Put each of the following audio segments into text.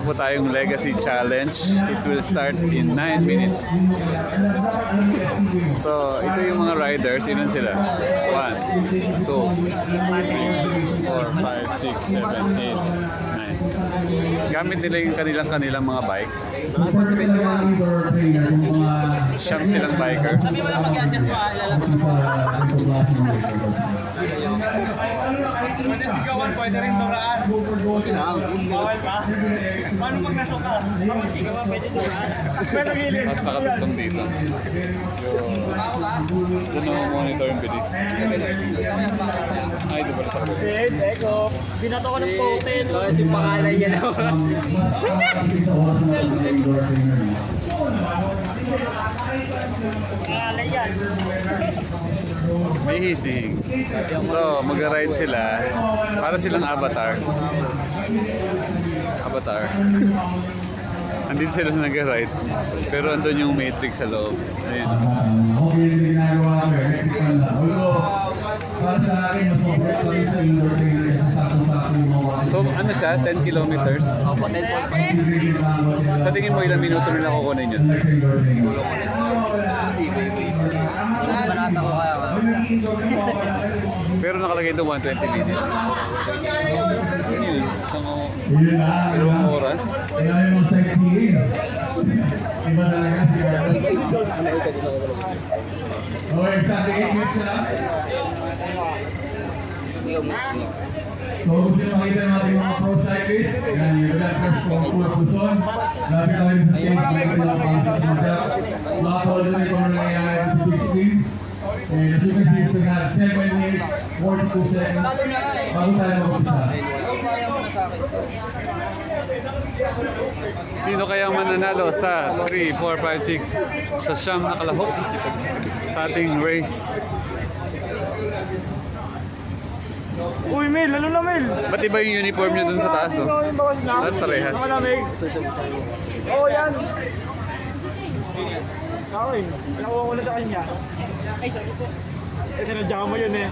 po tayong Legacy Challenge. It will start in 9 minutes. So, ito yung mga riders. Ilan sila? 1, 2, 3, 4, 5, 6, 7, 8, 9. Gamit nila yung kanilang mga bike. Siyam silang bikers. Sabi mo lang mag-adjust pa, lalabas mo. Pwede sigawan, pwede rin duraan. Bawal ba? Paano pag nasuka? Pag sigawan, pwede duraan. Pero gilid. Mas nakatutong dito. Doon na monitor yung bilis. Ay, ito pala sa kapatid. Sid, Eko. Binato ko ng protein. Kasi pangalan niya na. Pangalan yan. May hising. So, mag-ride sila. Para silang avatar. Avatar. Andito sila sa nag-ride. Pero andun yung matrix sa loob. Ayun. Okay yung ginagawa ko. Although, para sa akin, mas mabot ko rin sa indoor trainer kasi sakto-sakto yung mga So, ano siya? 10 kilometers? Opo, 10 Sa tingin mo ilang minuto nila kukunin yun? Kasi iba-iba yun. Banata ko kaya. Pero nakalagay doon 120 minutes. Ano yun? Yun na. Dalawang oras? Kaya yung mga sightseeing. Iba talaga siya. Okay, exactly 8 minutes na. So, gusto nyo makita natin yung mga pro cyclists. Yan, yung left from Puro Luzon. Lapit tayo sa stage. Lapit lang ang pangkat. Lahat ko ulit kung ano nangyayari sa big screen. And as you can see, it's na 7 minutes, 42 seconds. Bago tayo mag-umpisa. Sino kayang mananalo sa 3, 4, 5, 6 sa siyam na kalahok sa ating race? Uy, Mel. Lalo na, Mel. Ba't iba yung uniform nyo dun sa taas? Oh? Ikaw yung bawas na. At parehas. Nakalamig. Oo, yan. Okay. Nakuha ko na sa kanya. Ay, sorry po. Kasi nadya mo yun eh.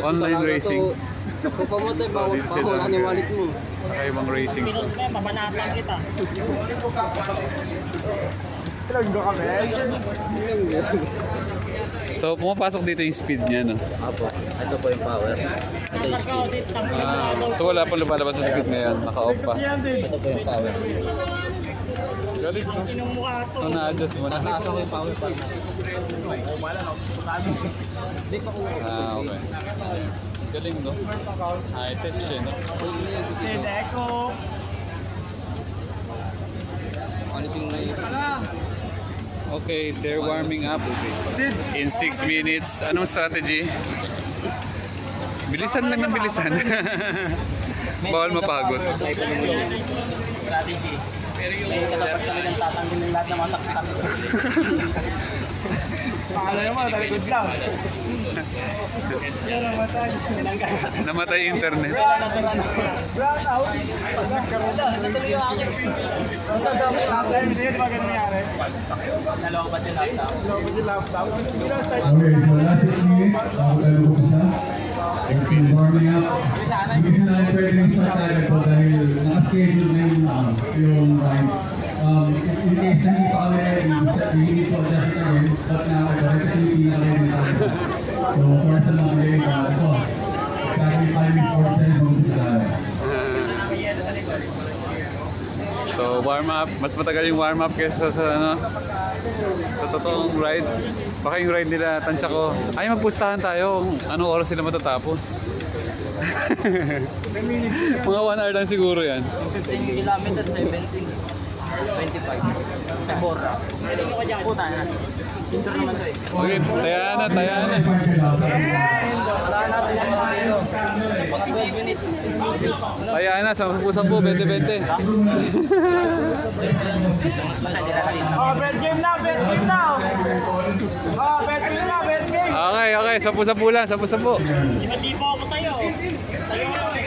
Online racing. Pupamote, Solid sila. bawal ni wallet mo. Kakaibang racing. Pinos mo yan, pabanatan kita. Tilagdo kami. So, pumapasok dito yung speed niya, no? Apo, ito po yung power. Ito yung speed. So, wala pang lumalabas sa speed ngayon. Naka-off pa. Yan din. Ito po yung power. Galing, no? Inong mukha to. So, na-adjust mo na. Nasa ko yung power pa. Hindi pa ko. Okay. Galing, no? High-tech siya, no? Sid, Eko. Ano yung Okay, they're warming up. In 6 minutes. Anong strategy? Bilisan lang ng bilisan. Bawal mapagod. strategy. May kasapat kami ng tatanggalin lahat ng mga saksak. Paala naman, talikod lang. Yan ang matay. Namatay yung internet. Brown out. Natuloy yung akin. Hindi ba ganun nangyari? Dalawa ba yung laptop? Lobos yung laptop. Okay, so last 6 minutes. Bago tayo mag-umpisa. 6 minutes. Warming up. Hindi sila na pwedeng start agad po dahil nakaschedule na yung ride. In case na hindi pa kami ready, we need to adjust again. But now, ito yung pinaka-ready natin. So, for sa mga ready ka, ito. Exactly 5 minutes 47 mag-umpisa. So, warm up. Mas matagal yung warm up kaysa sa ano, sa totoong ride. Baka yung ride nila, tansya ko, ay magpustahan tayo. Anong oras sila matatapos? Mga 1 hour lang siguro yan. 15 kilometers, 17. 25. Sa Borra. Pwede mo ka dyan. Puta na. Inter naman to eh. Okay, tayaan na, tayaan na. Wala natin yung mga dito. Pag 12 minutes. Tayaan na, 10-10, 20-20. Oh, bad game na, bad game na. Oh, bad game na, bad game. Okay, okay, 10-10 lang, 10-10. Iba-tipo ako sa'yo. Sa'yo ako eh.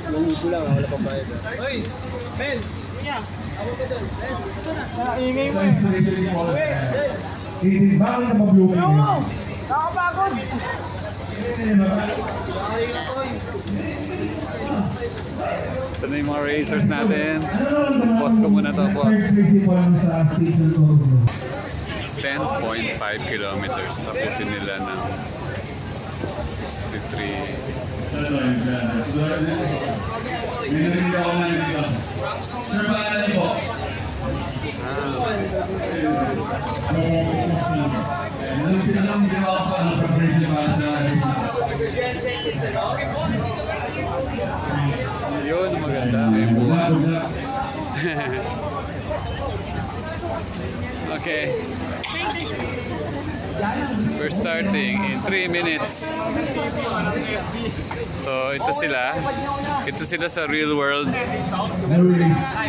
Lumigo lang, wala pang bayad. Hoy, Ben, kuya. Ingay mo eh. Bakit na mag-blooming Yo, nakapagod. Ito na yung mga racers natin. Pause ko muna to, boss. 10.5 kilometers. Tapusin nila ng 63. Yun, maganda. May buwan. Okay. We're starting in 3 minutes. So, ito sila. Ito sila sa real world.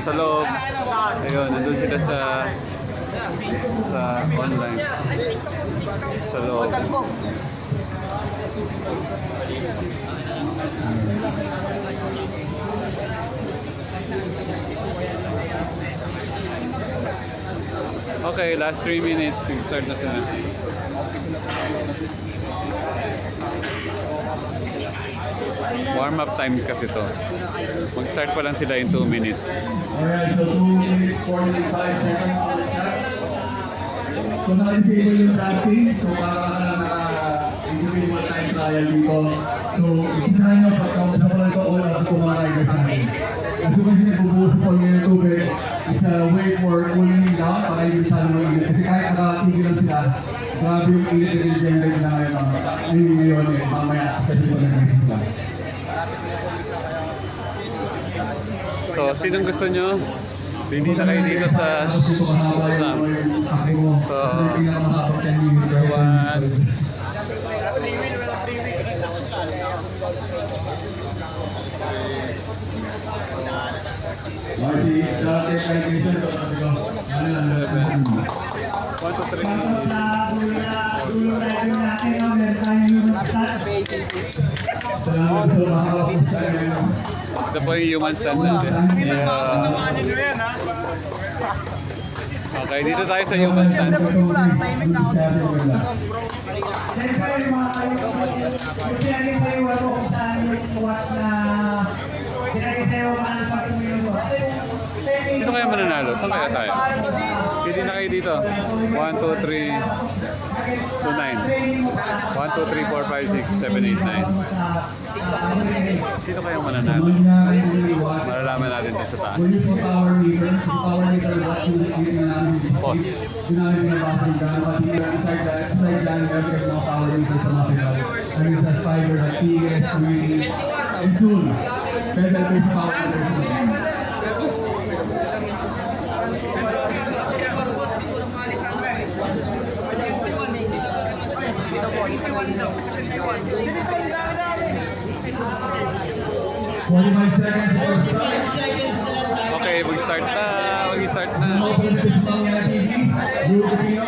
Sa loob. Ayun, nandun sila sa online. Sa loob. Okay, last 3 minutes. Start na sila. Warm-up time kasi to. Mag-start pa lang sila in 2 minutes. Alright, so 2 minutes, 45 seconds on the start. So naka-disable yung tracking. So para naka-individual time trial dito. So isahan nyo, pagkamusta ko lang ito, all up to mga riders natin. As you can see, nagbubuhos po nyo yung tubig. It's a way for cooling down para yung masyado mo init. Kasi kahit nakatigil lang sila, grabe yung init na generate na ngayon mamaya, especially kung nag-races lang. So, sinong gusto nyo? Hindi na kayo dito sa Islam. So, number 1. Marcy, dati citation to sabi ko. Ano lang, 1, 2, 3. salamat sa mga kapusta ngayon. Ito po yung human stand natin. Yeah. Okay, dito tayo sa human stand. Sino kaya mananalo? Saan kaya tayo? Pili na kayo dito. 1, 2, 3, 2, 9. 1, 2, 3, 4, 5, 6, 7, 8, 9. Sino kaya mananalo? Malalaman natin din sa taas. Pause. And soon, better to power meters. Seconds for start. Okay, mag-start na. Mag-start na. Open this long TV. Blue Pino.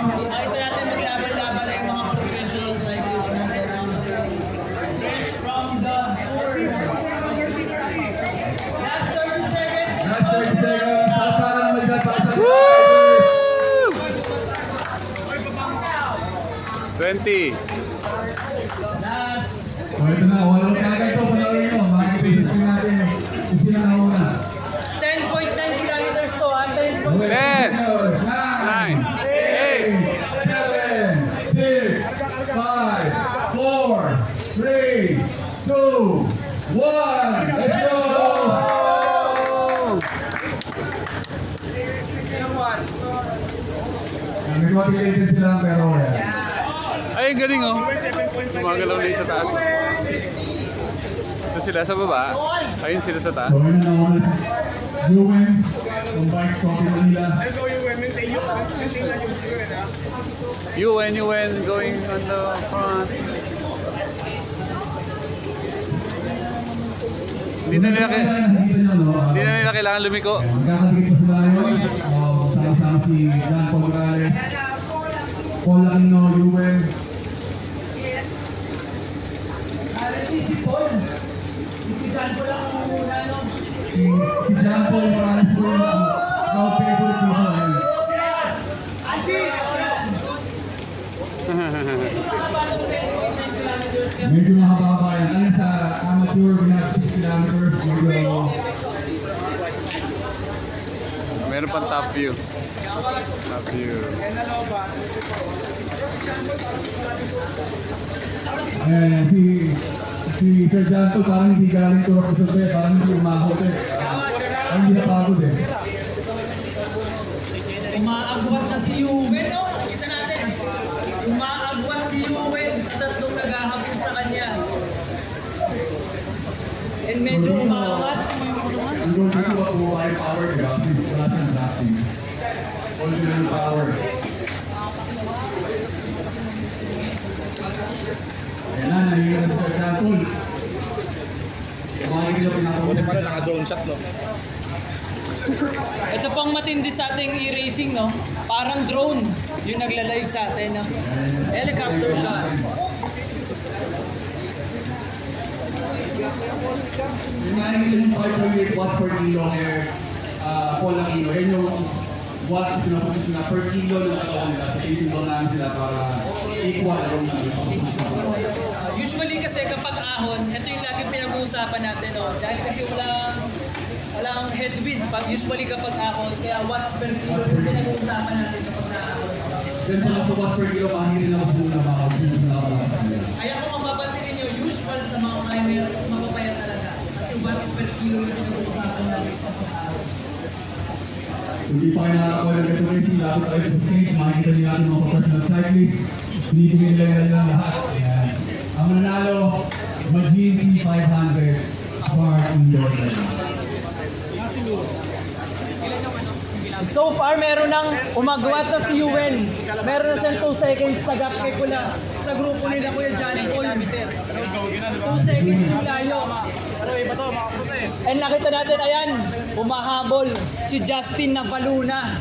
Last 30 seconds. Palparan mo dyan para sa 20. So ito na, walang kagay ito sa lawin mo. Makikita natin kung sino na una. 10.9 kilometers to, 10.9. 10, 9, 8, 7, 6, 5, 4, 3, 2, 1. Let's go! May motivated sila pero wala. Ay, ang galing oh. Gumagalaw na yung sa taas. Ito sila sa baba. Ayun sila sa taas. So yun na naman. Ruben, from Bikes Coffee Manila. UN going on the front. Hindi na nila kailangan lumiko. Magkakadikit pa sila ngayon. Sama-sama si John Paul Morales, Paul Aquino, Ruben. Si John Paul Morales po yung crowd favorite ko ngayon. medyo mahaba-haba yan. Ano sa amateur, we have 6 kilometers. Medyo Meron pang top view. Top view. si Sir Janto parang hindi galing to Rockford eh, parang hindi umahot eh. Parang hindi napagod eh. Umaagwat na si Yuwen, no? Kita natin. Umaagwat si Yuwen sa tatlong naghahabol sa kanya. And medyo umaangat. Ang goal dito ako ay power grab, is wala siyang drafting. All yung power. Ayan na, nahihira na si Sir Janto. Kumain kilo pinakabuti pa rin, naka-drone shot no? Ito pang matindi sa ating e-racing, no? Parang drone yung nagla-live sa atin, no? Helicopter shot. Yung nakikita yung 5.8 watts per kilo ngayon, Paul Aquino, yan yung watts na pinapulis na per kilo ng katawan nila. So, tinimbang namin sila para equal yung Usually kasi kapag ahon, ito yung laging pinag-uusapan natin, no? Dahil kasi walang headwind. Usually kapag ahon, kaya watts per kilo yung pinag-uusapan natin kapag ahon. then pala sa watts per kilo, mahingin na mas muna makakabili na ako sa kanila. Kaya kung mapapansin ninyo, usual sa mga climbers, mapapayat talaga. Kasi watts per kilo yung pinag-uusapan natin kapag ahon. Hindi pa kayo nakakakuha ng ganito racing, lapit tayo sa stage, makikita niyo natin mga professional cyclists, binibigyan nila yan lang lahat. Ayan. Ang mananalo, Majin P500 Smart Indoor Rally. So far, meron ng umagwat na si Yuwen. Meron na siyang 2 seconds na gap kay Kula sa grupo nila Kuya Johnny Paul. 2 seconds yung layo. And nakita natin, ayan, umahabol si Justin Navaluna.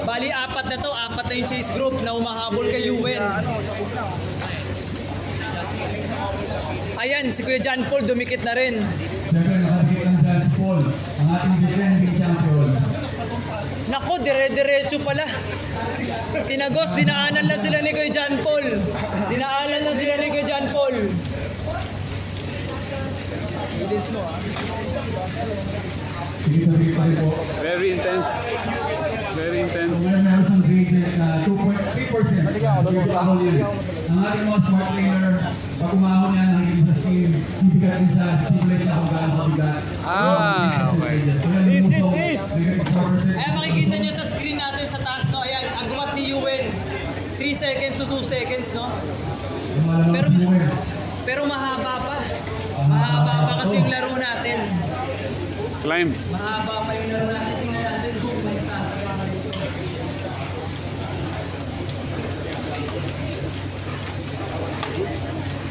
Bali, 4 na to, 4 na yung chase group na umahabol kay Yuwen. Ayan, si Kuya John Paul dumikit na rin. Siyempre, nakadikit lang dyan si Paul, ang ating defending champion. Nako, dire-diretso pala. Tinagos, dinaanan lang sila ni Kuya John Paul. Dinaanan lang sila ni Kuya John Paul. Bilis mo, ah. Sige, sabi pa rin po. Very intense. Very intense. Meron siyang gradient na 2.3%. Ahol yan. Ang ating mga smart trainer, pag umahon yan, nakikita sa screen, bibigat din siya, simulate na kung gaano kabigat. Okay. So yan yung muso, Ayan, makikita nyo sa screen natin sa taas, no? Ayan, agwat ni Yuwen. 3 seconds to 2 seconds, no? Pero, pero mahaba pa. Mahaba pa kasi yung laro natin. Climb. Mahaba pa yung laro natin. Tingnan natin kung may sasama dito.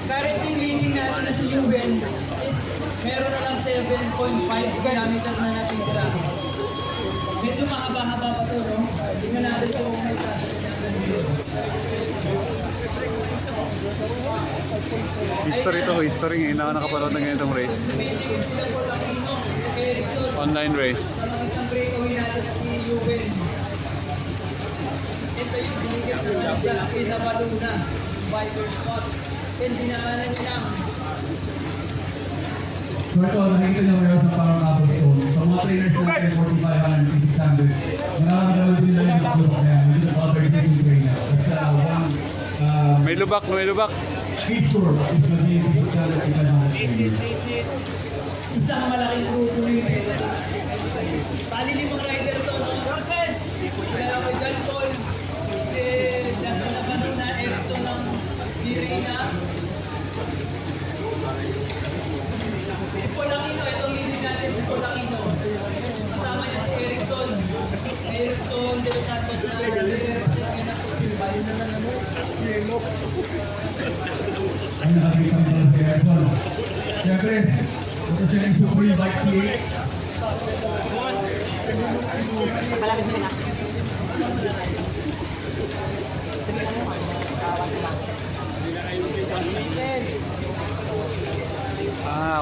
Currently, leading natin na si Yuwen is meron na lang 7.5 kilometer na natin tira. Medyo mahaba-haba pa to, no? Tingnan natin kung may sasama dito. History to, history. Ngayon ako nakapanood ng ganitong race. Online race. Isang breakaway natin na si Yuwen. Ito yung binigyan ko ng Justin Navaluna, Viper Shot. And dinaanan niya lang. So ito, nakikita niyo meron sa parang cobblestone. Sa mga trainers natin, 4,500, 600. Marami naman din lang yung nakulok na yan. Hindi na other training trainer. Basta May lubak, may lubak. speed tour is magiging 600 trainer. Isang malaking grupo yung isa. Bali limang rider to, no? Kaya kay John Paul, si Justin Navaluna, Erickson ng Direna. Si Paul Aquino, itong leading natin si Paul Aquino. Kasama niya si Erickson. Erickson de los Santos na Ay, nakakita mo lang si Erson. Siyempre, ito siya yung Supreme Bike CH.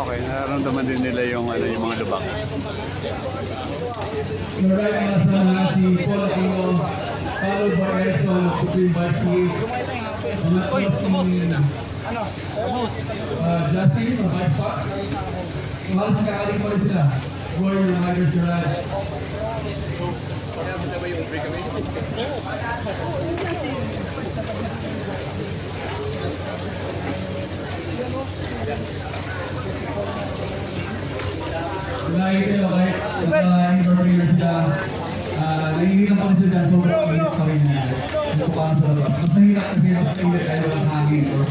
Okay. Nararamdaman din nila yung, yung mga lubak. So right now, sa si Paul Aquino, followed by Erson, Supreme Bike CH. Ang si Justin from Bike Spot. Halos magkakaling pa rin sila. Boy ng Riders Garage. Nakikita nyo kahit naka-inverter na sila, nakikita pa rin sila dyan, sobrang init pa rin na napukaan sa labas. Mas nahirap kasi mas init kahit walang hangin or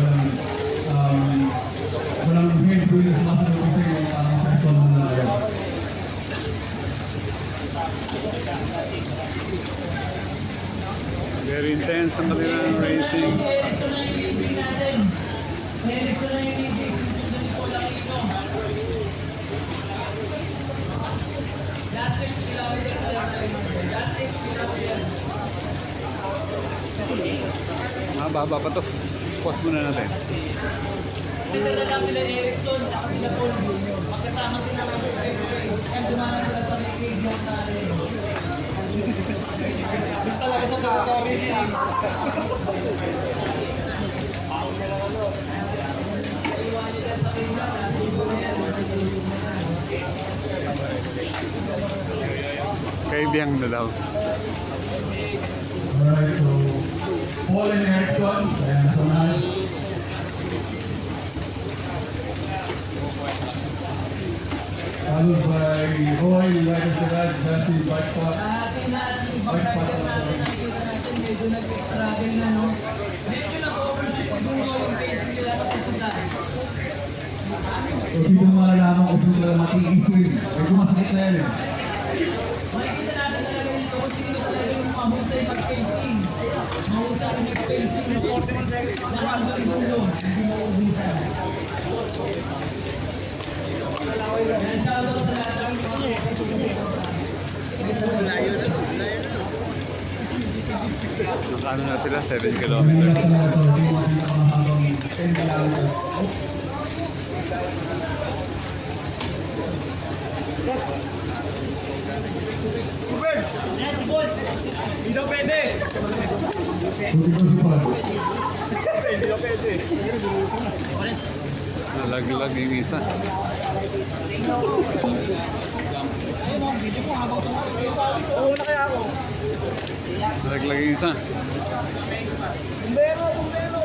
walang head breeze mas nalupit yung person na nalayan. Very intense ang kanilang racing. Si Erickson na yung leading natin. Si Erickson na yung leading. Susunod po lang ito. Last 6 kilometers na lang tayo. Last 6 kilometers. Baba pa to. Pause muna natin. Dito na lang sila Erickson at sila Paul. Magkasama sila ng February. Kaya dumana sila sa may cave block natin. Yung talaga sa territory niya. Kaibiyang na daw. Alright, so Paul and Erickson, ayan, so na. Followed by Roy, Riders Garage, Justin, Bike Spot. Atin na ating ibang rider natin, nakikita natin medyo nag-struggle na, no? Medyo nag-overshoot siguro yung pacing nila sa pagkasa. So dito mo malalaman kung sino talaga matiisin. Medyo masakit na yan. Makikita natin talaga dito kung sino talaga yung mahusay mag-pacing. Mahusay mag-pacing, no? Na hanggang dulo, hindi mo ubusan. Yan, shoutout sa lahat ng Nakano na sila? 7 Pinilas kilometers. na ito, hindi mo pinakamahabang 10 kilometers. Yan, si Paul. Hindi daw pwede. Buti ko si Paul. Hindi daw pwede. Nalaglag yung isa. Oo na kaya ako. Nalaglag yung isa. Bumbero, bumbero.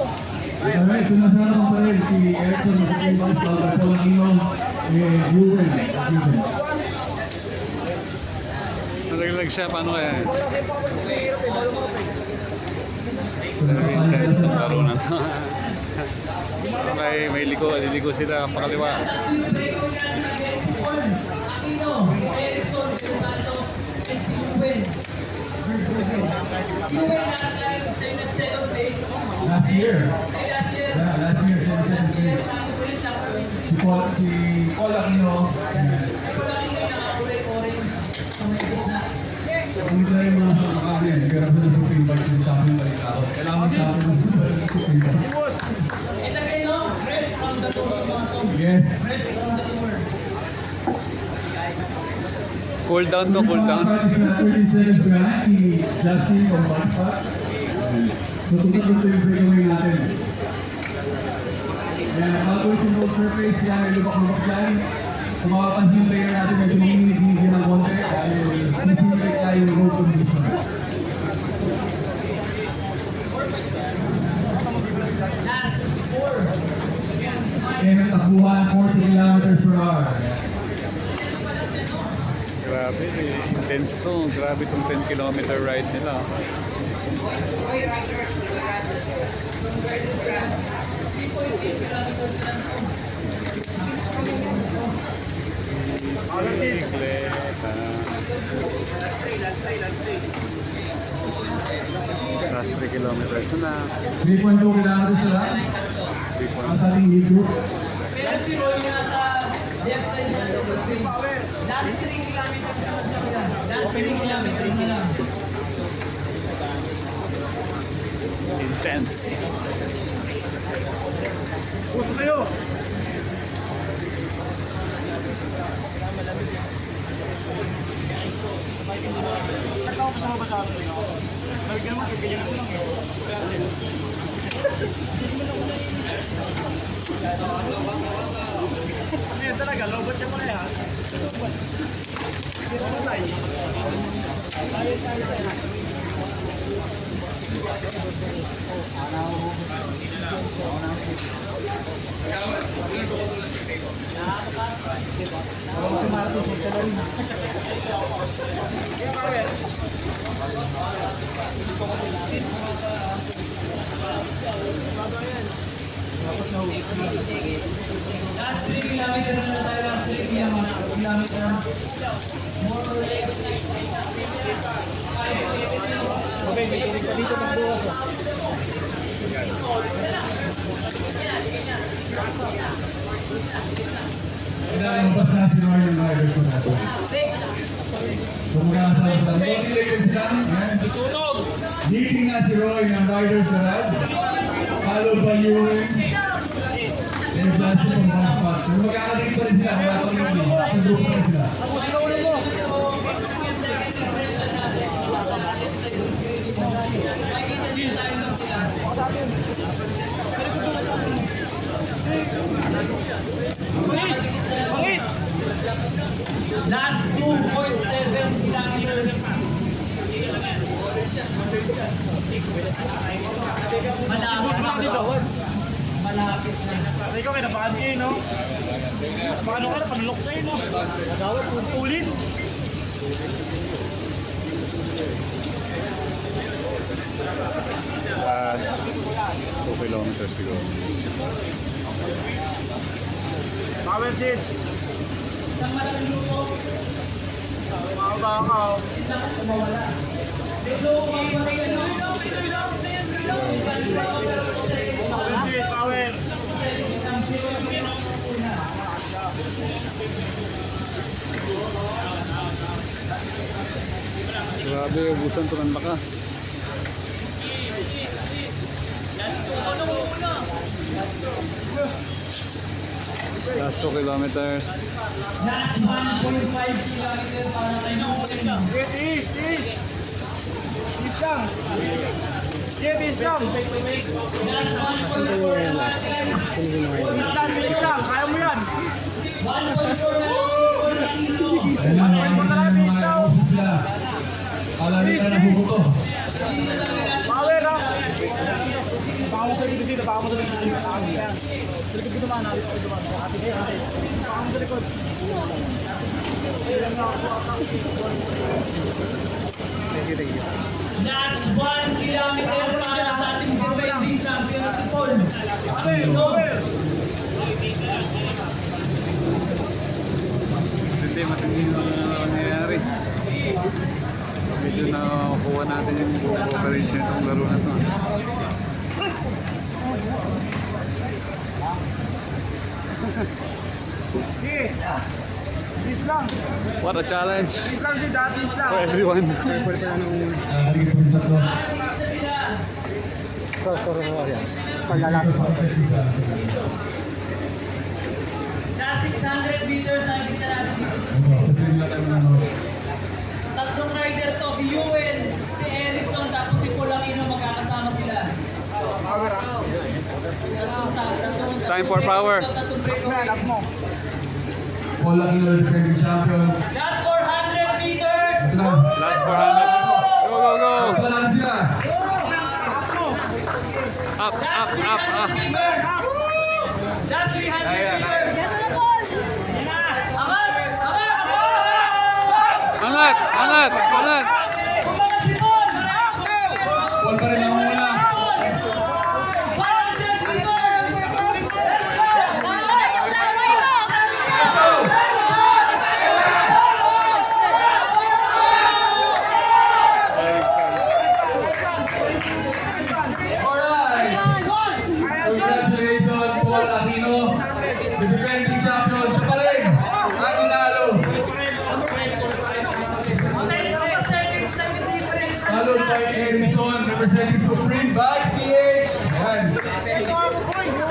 Alright, sinasama pa rin si Erickson at si Bike Spot at Paul Aquino and Ruben. Nalaglag siya. Paano kaya? Very So intense nakapalitan na laro sila. na to. Okay, may liliko sila pakaliwa. Aquino, Erickson, De Los Santos, and si Ruben. Ruben last time, tayo nag-second place. Last year. Ay, last year. Yeah, last year siya sa Last year, stage. nakakulay siya. Si Paul Aquino. Ako lang yung nakakulay orange sa may gitna. Kung ito na yung mga nakakain, nagkaroon sa Supreme Bike yung champion balik ako. Kailangan sa akin ng Supreme Bike. Ito kayo, fresh from the tour mga to. Yes. Fresh from the tour. Cool down to, cool down. Practice na 30 seconds behind si Justin from Bike Spot. So tutok yung breakaway natin. Ayan, bago yung road surface, yan, may lubak-lubak dyan. Kung makapansin yung player natin, medyo manginigig yan ng konti. Dahil sinisinig tayo yung road condition. Last four. Ayan, ang takbuhan, 40 kilometers per hour. Grabe, intense to. Grabe itong 10 kilometer ride nila. Bisikleta. Last 3 kilometers na. 3.2 kilometers na lang. Ang sa ating lead group. Pero si Roy na sa left side niya. Last 3 kilometers na lang siya. Last 3 kilometers na lang. Intense. Puso kayo. Ikaw kasama ba sa akin? Nalagyan mo, kagaya mo lang. Hindi talaga, lobot siya pala yan. Hindi na matay. Last 3 kilometer na tayo lang, 3 kilometer. More or less. Okay, may kinig pa dito ng buwas. Kailangan basta si Roy ng riders ko natin. So magkakasama sa motivated sila. Sunog! Leading na si Roy ng riders sa rad. Followed by Ewing. Then Plastic ang bus spot. Kung magkakalig pa rin sila, wala pa rin yun. Sa group pa rin sila. Tapos ikaw ulit mo! Pangis! Pangis! Last 2.7 kilometers. Malapit na. Malapit na. Kasi ikaw kinabahan kayo, no? Paano ka na? Panulok kayo, no? Nagawat, ulit. Last 2 kilometers to go. Power seat. Makabakaw. Power seat, power. Grabe, ubusan to ng lakas. Last 2 kilometers. Last 1.5 kilometers para tayo. East, east. East lang. Jeff, east lang. Last 1.4 kilometers. East lang, east lang. Kaya mo yan. 1.4 Kailangan natin ng mga usos sila. Alawin na nabubuto. Power, ha? Baka mo sa likod dito, baka mo sa likod dito. Sa likod ko naman, nalit ko naman. Ate, ate. Baka mo sa likod. Last 1 kilometer para sa ating defending champion na si Paul. Power, power. Matindi na nangyayari. Medyo nakuha natin yung cooperation itong laro na to. Sige. East lang. What a challenge East lang si dati, east lang. for everyone. Halika po yung tatlo. Last 600 meters na kita natin dito. Sa sila tayo ng ano. Tatlong rider to, si Ewan, si Erickson, tapos si Paul Aquino, magkakasama sila. It's time for power. Tatlong breakaway. Paul Aquino, defending champion. Last 400 meters! Ito na. Last 400. Go, go, go. Ito na sila. Up, up, up, up. 300 meters! Last 300 meters! Angat! Angat! Angat, angat, angat. Umangat si Paul! Paul pa rin ang muna. 100 meters! Alright. Congratulations, Paul Aquino. The defending champion. Siya pa rin. Ang nanalo. Seconds lang yung difference. Followed by Erickson, representing Supreme by CH. Ayan. Point 10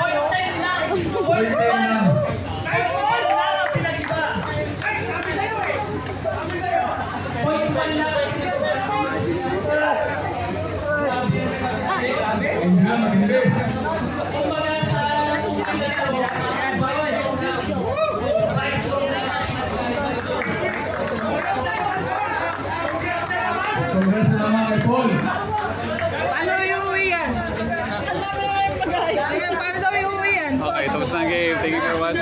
lang! Point 10 lang. Point 10 lang! Ayun na, maganda. Kumbaga sa Maraming salamat kay Paul. Paano iuwi yan? Ang dami na yung pag-aaya. Paano daw iuwi yan? Okay, tapos na ang game. Thank you for watching.